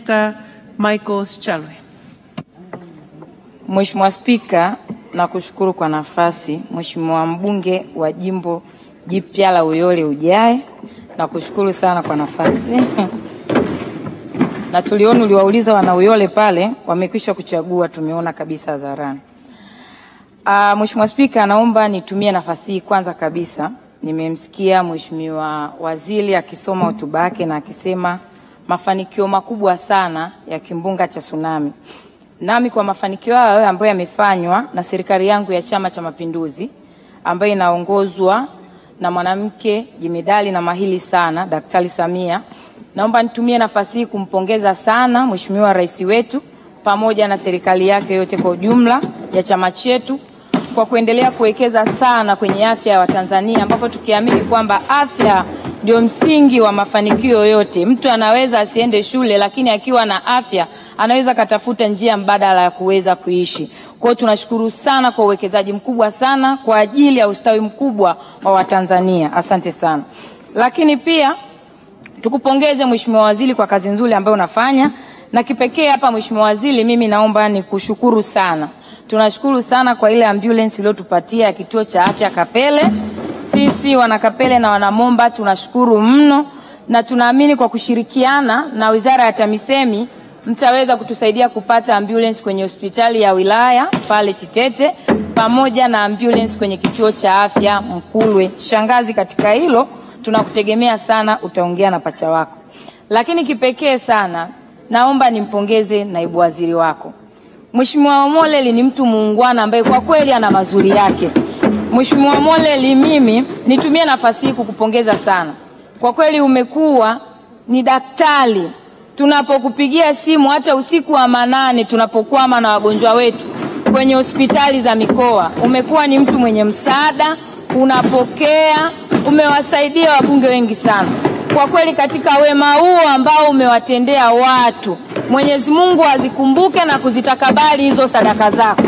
Minister Michael Chalwe. Mheshimiwa Spika, nakushukuru kwa nafasi. Mheshimiwa mbunge wa jimbo jipya la Uyole Ujae, nakushukuru sana kwa nafasi. Na tuliona uliwauliza wana Uyole pale, wamekwisha kuchagua, tumeona kabisa hadharani. Mheshimiwa Spika, naomba nitumie nafasi hii kwanza kabisa. Nimemsikia Mheshimiwa Waziri akisoma hotuba yake na akisema mafanikio makubwa sana ya kimbunga cha tsunami. Nami kwa mafanikio hayo ambayo yamefanywa na serikali yangu ya Chama cha Mapinduzi ambayo inaongozwa na mwanamke jemedali na mahiri sana Daktari Samia, naomba nitumie nafasi hii kumpongeza sana Mheshimiwa Rais wetu pamoja na serikali yake yote kwa ujumla ya chama chetu kwa kuendelea kuwekeza sana kwenye afya ya Watanzania, ambapo tukiamini kwamba afya ndio msingi wa mafanikio yote. Mtu anaweza asiende shule, lakini akiwa na afya anaweza katafuta njia mbadala ya kuweza kuishi. Kwa hiyo tunashukuru sana kwa uwekezaji mkubwa sana kwa ajili ya ustawi mkubwa wa Watanzania. Asante sana. Lakini pia tukupongeze Mheshimiwa Waziri kwa kazi nzuri ambayo unafanya, na kipekee hapa Mheshimiwa Waziri, mimi naomba nikushukuru sana. Tunashukuru sana kwa ile ambulance uliotupatia ya kituo cha afya Kapele. Sisi wana Kapele na wana Momba tunashukuru mno, na tunaamini kwa kushirikiana na Wizara ya TAMISEMI mtaweza kutusaidia kupata ambulance kwenye hospitali ya wilaya pale Chitete pamoja na ambulance kwenye kituo cha afya Mkulwe. Shangazi, katika hilo tunakutegemea sana, utaongea na pacha wako. Lakini kipekee sana naomba nimpongeze naibu waziri wako. Mheshimiwa Moleli ni mtu muungwana ambaye kwa kweli ana mazuri yake. Mheshimiwa Moleli, mimi nitumie nafasi hii kukupongeza sana. Kwa kweli umekuwa ni daktari. Tunapokupigia simu hata usiku wa manane tunapokuwa na wagonjwa wetu kwenye hospitali za mikoa, umekuwa ni mtu mwenye msaada, unapokea, umewasaidia wabunge wengi sana. Kwa kweli katika wema huo ambao umewatendea watu, Mwenyezi Mungu azikumbuke na kuzitakabali hizo sadaka zako.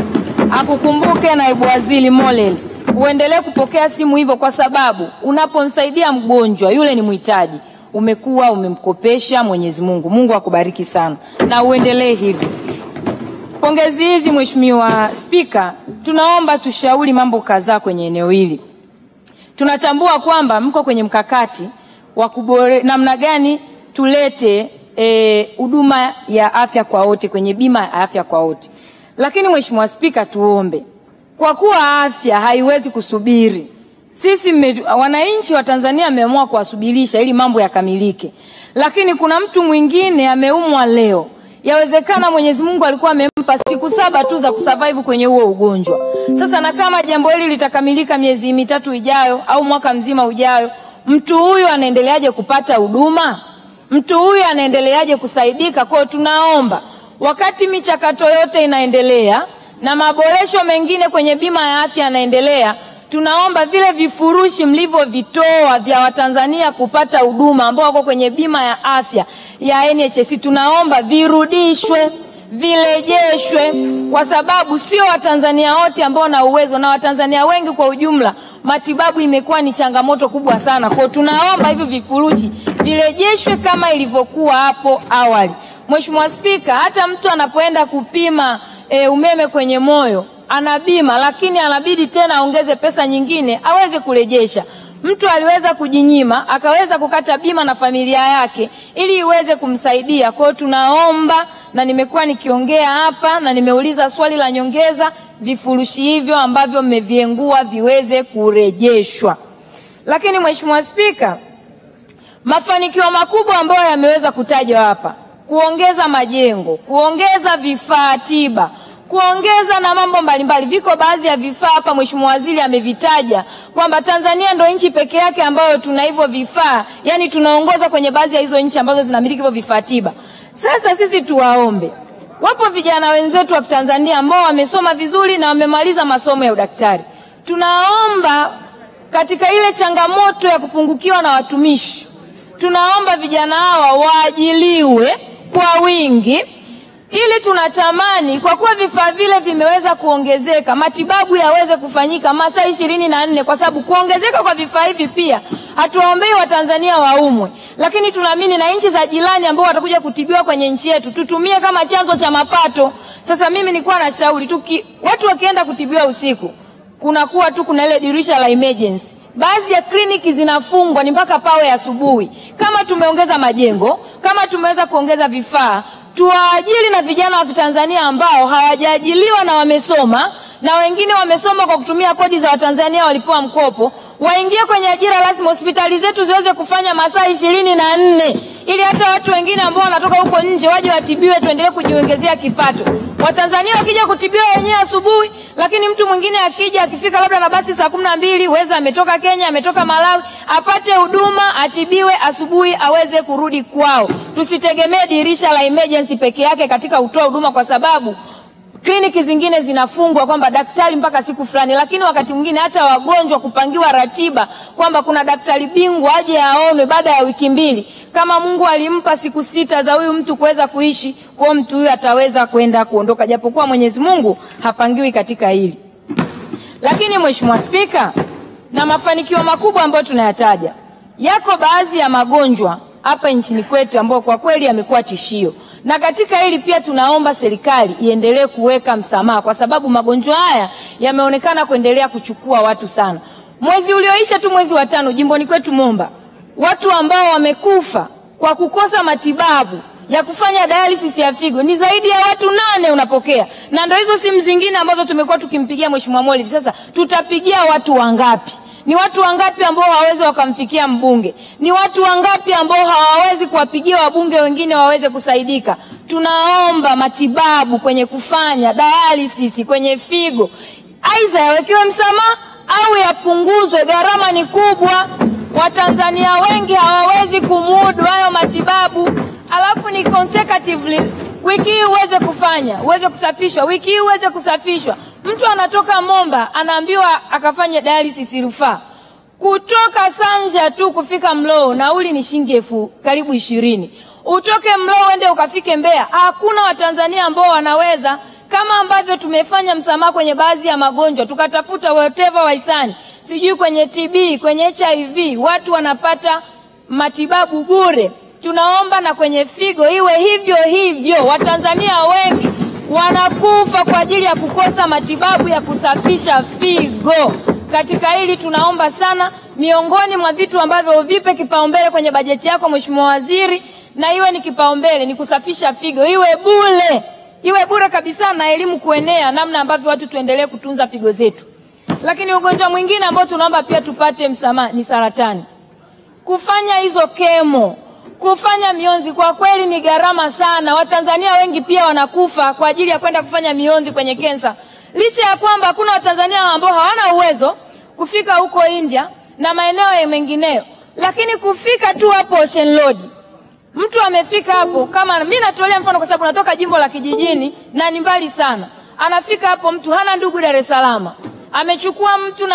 Akukumbuke naibu waziri Moleli. Uendelee kupokea simu hivyo, kwa sababu unapomsaidia mgonjwa yule ni mhitaji, umekuwa umemkopesha Mwenyezi Mungu. Mungu akubariki sana na uendelee hivi. Pongezi hizi Mheshimiwa Spika, tunaomba tushauri mambo kadhaa kwenye eneo hili. Tunatambua kwamba mko kwenye mkakati wa namna gani tulete huduma ya afya kwa wote kwenye bima ya afya kwa wote. Lakini Mheshimiwa Spika, tuombe, kwa kuwa afya haiwezi kusubiri, sisi wananchi wa Tanzania wameamua kuwasubirisha ili mambo yakamilike. Lakini kuna mtu mwingine ameumwa leo, yawezekana Mwenyezi Mungu alikuwa amempa siku 7 tu za kusurvive kwenye huo ugonjwa. Sasa na kama jambo hili litakamilika miezi 3 ijayo au mwaka mzima ujayo, mtu huyu anaendeleaje kupata huduma? Mtu huyu anaendeleaje kusaidika? Kwa tunaomba wakati michakato yote inaendelea na maboresho mengine kwenye bima ya afya yanaendelea, tunaomba vile vifurushi mlivyovitoa vya Watanzania kupata huduma ambao wako kwenye bima ya afya ya NHS, tunaomba virudishwe, vilejeshwe, kwa sababu sio Watanzania wote ambao na uwezo, na Watanzania wengi kwa ujumla matibabu imekuwa ni changamoto kubwa sana. Kwa tunaomba hivi vifurushi vilejeshwe kama ilivyokuwa hapo awali. Mheshimiwa Spika, hata mtu anapoenda kupima umeme kwenye moyo ana bima, lakini anabidi tena aongeze pesa nyingine aweze kurejesha. Mtu aliweza kujinyima akaweza kukata bima na familia yake ili iweze kumsaidia. Kwa hiyo tunaomba, na nimekuwa nikiongea hapa na nimeuliza swali la nyongeza, vifurushi hivyo ambavyo mmeviengua viweze kurejeshwa. Lakini Mheshimiwa Spika, mafanikio makubwa ambayo yameweza kutajwa hapa, kuongeza majengo, kuongeza vifaa tiba, kuongeza na mambo mbalimbali. Viko baadhi ya vifaa hapa Mheshimiwa Waziri amevitaja kwamba Tanzania ndio nchi pekee yake ambayo tuna hivyo vifaa, yani tunaongoza kwenye baadhi ya hizo nchi ambazo zinamiliki hivyo vifaa tiba. Sasa sisi tuwaombe, wapo vijana wenzetu wa Tanzania ambao wamesoma vizuri na wamemaliza masomo ya udaktari. Tunaomba katika ile changamoto ya kupungukiwa na watumishi, tunaomba vijana hawa waajiliwe kwa wingi Ili tunatamani kwa kuwa vifaa vile vimeweza kuongezeka, matibabu yaweze kufanyika masaa 24, kwa sababu kuongezeka kwa vifaa hivi pia hatuwaombei Watanzania waumwe, lakini tunaamini na nchi za jirani ambao watakuja kutibiwa kwenye nchi yetu tutumie kama chanzo cha mapato. Sasa mimi nilikuwa na shauri watu wakienda kutibiwa usiku kunakuwa tu kuna ile dirisha la emergency. Baadhi ya kliniki zinafungwa ni mpaka pawe asubuhi. Kama tumeongeza majengo, kama tumeweza kuongeza vifaa, tuwaajiri na vijana wa Tanzania ambao hawajaajiliwa na wamesoma, na wengine wamesoma kwa kutumia kodi za Watanzania walipewa mkopo, waingie kwenye ajira rasmi. Hospitali zetu ziweze kufanya masaa 24 ili hata watu wengine ambao wanatoka huko nje waje watibiwe, tuendelee kujiongezea kipato. Watanzania wakija kutibiwa wenyewe asubuhi, lakini mtu mwingine akija akifika labda na basi saa 12, weza ametoka Kenya, ametoka Malawi, apate huduma, atibiwe asubuhi aweze kurudi kwao. Tusitegemee dirisha la emergency peke yake katika kutoa huduma, kwa sababu kliniki zingine zinafungwa kwamba daktari mpaka siku fulani, lakini wakati mwingine hata wagonjwa kupangiwa ratiba kwamba kuna daktari bingwa aje aonwe baada ya wiki 2. Kama Mungu alimpa siku 6 za huyu mtu kuweza kuishi, kwa mtu huyu ataweza kwenda kuondoka, japokuwa Mwenyezi Mungu hapangiwi katika hili. Lakini Mheshimiwa Spika, na mafanikio makubwa ambayo tunayataja, yako baadhi ya magonjwa hapa nchini kwetu ambao kwa kweli yamekuwa tishio. Na katika hili pia tunaomba serikali iendelee kuweka msamaha, kwa sababu magonjwa haya yameonekana kuendelea kuchukua watu sana. Mwezi ulioisha tu, mwezi wa 5, jimboni kwetu Momba, watu ambao wamekufa kwa kukosa matibabu ya kufanya dialysis ya figo ni zaidi ya watu 8 unapokea. Na ndio hizo simu zingine ambazo tumekuwa tukimpigia Mheshimiwa Molid. Sasa tutapigia watu wangapi? Ni watu wangapi ambao hawawezi wakamfikia mbunge? Ni watu wangapi ambao hawawezi kuwapigia wabunge wengine waweze kusaidika? Tunaomba matibabu kwenye kufanya dialysis kwenye figo aidha yawekewe msamaha au yapunguzwe. Gharama ni kubwa, Watanzania wengi hawawezi kumudu hayo matibabu. Alafu ni consecutively, wiki hii uweze kusafishwa, wiki hii uweze kusafishwa. Mtu anatoka Momba anaambiwa akafanye dialysis rufaa. Kutoka Sanja tu kufika Mlowo nauli ni shilingi karibu 20. Utoke Mlowo uende ukafike Mbeya. Hakuna Watanzania ambao wanaweza, kama ambavyo tumefanya msamaha kwenye baadhi ya magonjwa, tukatafuta whatever waisani, sijui kwenye TB, kwenye HIV, watu wanapata matibabu bure. Tunaomba na kwenye figo iwe hivyo hivyo. Watanzania wengi wanakufa kwa ajili ya kukosa matibabu ya kusafisha figo. Katika hili tunaomba sana, miongoni mwa vitu ambavyo vipe kipaumbele kwenye bajeti yako Mheshimiwa Waziri, na iwe ni kipaumbele ni kusafisha figo, iwe bure kabisa, na elimu kuenea namna ambavyo watu tuendelee kutunza figo zetu. Lakini ugonjwa mwingine ambao tunaomba pia tupate msamaha ni saratani. Kufanya hizo kemo, kufanya mionzi kwa kweli ni gharama sana. Watanzania wengi pia wanakufa kwa ajili ya kwenda kufanya mionzi kwenye kensa. Licha ya kwamba kuna Watanzania ambao hawana uwezo kufika huko India na maeneo mengineyo, lakini kufika tu hapo Ocean Road, mtu amefika hapo, kama mimi natolea mfano kwa sababu natoka jimbo la kijijini na ni mbali sana. Anafika hapo, mtu hana ndugu Dar es Salaam, amechukua mtu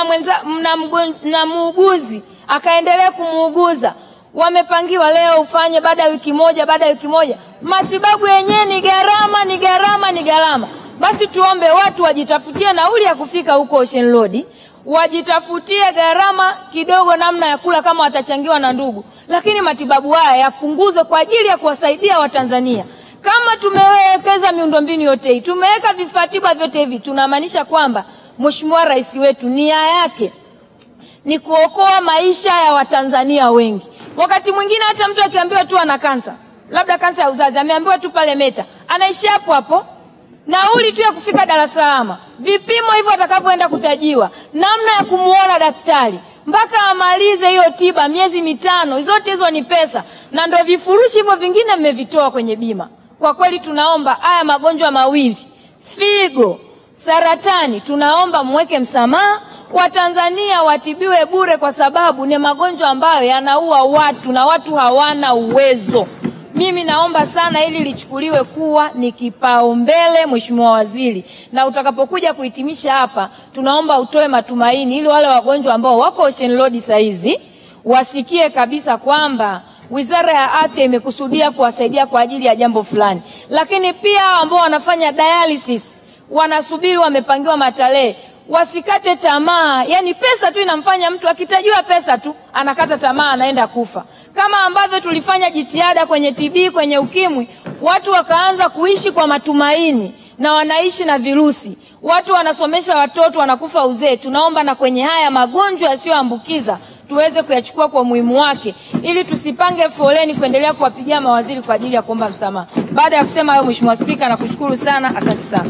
na muuguzi akaendelea kumuuguza, wamepangiwa leo ufanye baada ya wiki moja, matibabu yenyewe ni gharama. Basi tuombe watu wajitafutie nauli ya kufika huko Ocean Road, wajitafutie gharama kidogo namna ya kula kama watachangiwa na ndugu, lakini matibabu haya yapunguzwe kwa ajili ya kuwasaidia Watanzania. Kama tumewekeza miundombinu yote hii, tumeweka vifaa tiba vyote hivi, tunamaanisha kwamba Mheshimiwa Rais wetu nia yake ni kuokoa maisha ya Watanzania wengi. Wakati mwingine hata mtu akiambiwa tu ana kansa, labda kansa ya uzazi, ameambiwa tu pale Meta, anaishi hapo, nauli tu ya kufika Dar es Salaam, vipimo hivyo atakavyoenda kutajiwa, namna ya kumuona daktari mpaka amalize hiyo tiba miezi 5, zote hizo ni pesa, na ndio vifurushi hivyo vingine mmevitoa kwenye bima. Kwa kweli tunaomba haya magonjwa mawili, figo, saratani, tunaomba muweke msamaha, Watanzania watibiwe bure, kwa sababu ni magonjwa ambayo yanaua watu na watu hawana uwezo. Mimi naomba sana ili lichukuliwe kuwa ni kipaumbele Mheshimiwa Waziri, na utakapokuja kuhitimisha hapa tunaomba utoe matumaini ili wale wagonjwa ambao wako Ocean Road saizi wasikie kabisa kwamba Wizara ya Afya imekusudia kuwasaidia kwa ajili ya jambo fulani. Lakini pia ambao wanafanya dialysis, wanasubiri wamepangiwa matarehe, wasikate tamaa. Yani pesa tu inamfanya mtu akitajiwa pesa tu anakata tamaa, anaenda kufa. Kama ambavyo tulifanya jitihada kwenye TB, kwenye ukimwi, watu wakaanza kuishi kwa matumaini na wanaishi na virusi. Watu wanasomesha watoto, wanakufa uzee. Tunaomba na kwenye haya magonjwa yasiyoambukiza tuweze kuyachukua kwa muhimu wake, ili tusipange foleni kuendelea kuwapigia mawaziri kwa ajili ya kuomba msamaha. Baada ya kusema hayo, Mheshimiwa Spika, nakushukuru sana. Asante sana.